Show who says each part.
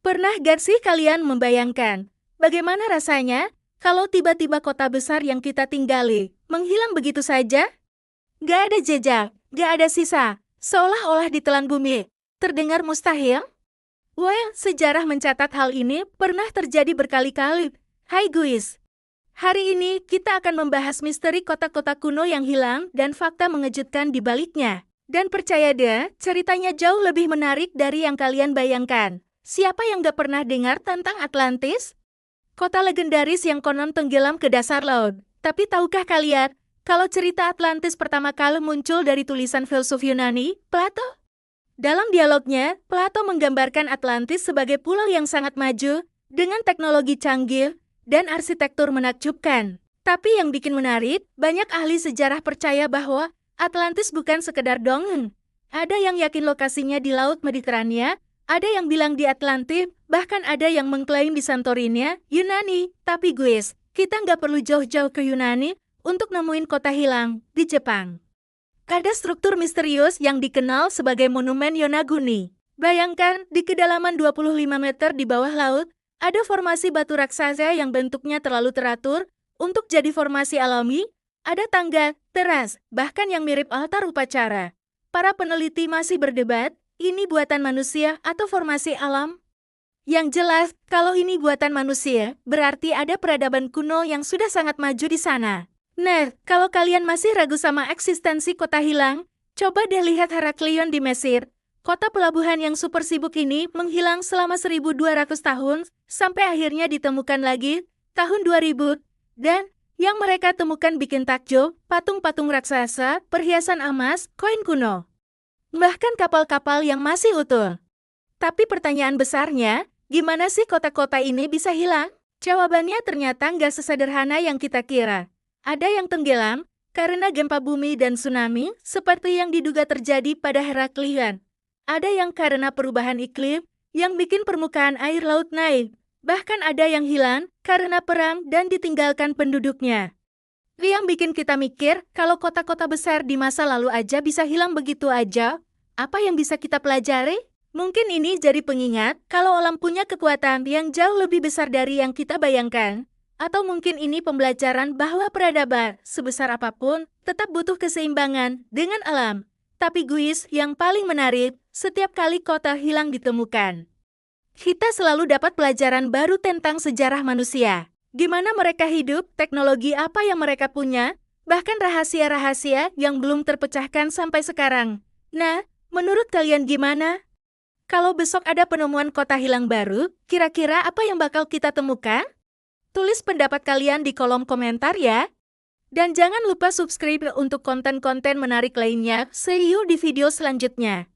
Speaker 1: Pernah gak sih kalian membayangkan bagaimana rasanya kalau tiba-tiba kota besar yang kita tinggali menghilang begitu saja? Gak ada jejak, gak ada sisa, seolah-olah ditelan bumi. Terdengar mustahil? Well, sejarah mencatat hal ini pernah terjadi berkali-kali. Hai guys, hari ini kita akan membahas misteri kota-kota kuno yang hilang dan fakta mengejutkan di baliknya. Dan percaya deh, ceritanya jauh lebih menarik dari yang kalian bayangkan. Siapa yang gak pernah dengar tentang Atlantis? Kota legendaris yang konon tenggelam ke dasar laut. Tapi tahukah kalian, kalau cerita Atlantis pertama kali muncul dari tulisan filsuf Yunani, Plato? Dalam dialognya, Plato menggambarkan Atlantis sebagai pulau yang sangat maju, dengan teknologi canggih, dan arsitektur menakjubkan. Tapi yang bikin menarik, banyak ahli sejarah percaya bahwa Atlantis bukan sekedar dongeng. Ada yang yakin lokasinya di Laut Mediterania, ada yang bilang di Atlantis, bahkan ada yang mengklaim di Santorini, Yunani. Tapi guys, kita nggak perlu jauh-jauh ke Yunani untuk nemuin kota hilang di Jepang. Ada struktur misterius yang dikenal sebagai Monumen Yonaguni. Bayangkan, di kedalaman 25 meter di bawah laut, ada formasi batu raksasa yang bentuknya terlalu teratur untuk jadi formasi alami. Ada tangga, teras, bahkan yang mirip altar upacara. Para peneliti masih berdebat, ini buatan manusia atau formasi alam? Yang jelas, kalau ini buatan manusia, berarti ada peradaban kuno yang sudah sangat maju di sana. Nah, kalau kalian masih ragu sama eksistensi kota hilang, coba deh lihat Heraklion di Mesir. Kota pelabuhan yang super sibuk ini menghilang selama 1200 tahun, sampai akhirnya ditemukan lagi tahun 2000. Dan yang mereka temukan bikin takjub, patung-patung raksasa, perhiasan emas, koin kuno. Bahkan kapal-kapal yang masih utuh. Tapi pertanyaan besarnya, gimana sih kota-kota ini bisa hilang? Jawabannya ternyata nggak sesederhana yang kita kira. Ada yang tenggelam karena gempa bumi dan tsunami, seperti yang diduga terjadi pada Heraklion. Ada yang karena perubahan iklim, yang bikin permukaan air laut naik. Bahkan ada yang hilang karena perang dan ditinggalkan penduduknya. Yang bikin kita mikir, kalau kota-kota besar di masa lalu aja bisa hilang begitu aja, apa yang bisa kita pelajari? Mungkin ini jadi pengingat kalau alam punya kekuatan yang jauh lebih besar dari yang kita bayangkan. Atau mungkin ini pembelajaran bahwa peradaban, sebesar apapun, tetap butuh keseimbangan dengan alam. Tapi guys, yang paling menarik, setiap kali kota hilang ditemukan, kita selalu dapat pelajaran baru tentang sejarah manusia. Gimana mereka hidup, teknologi apa yang mereka punya, bahkan rahasia-rahasia yang belum terpecahkan sampai sekarang. Nah, menurut kalian gimana? Kalau besok ada penemuan kota hilang baru, kira-kira apa yang bakal kita temukan? Tulis pendapat kalian di kolom komentar ya. Dan jangan lupa subscribe untuk konten-konten menarik lainnya. See you di video selanjutnya.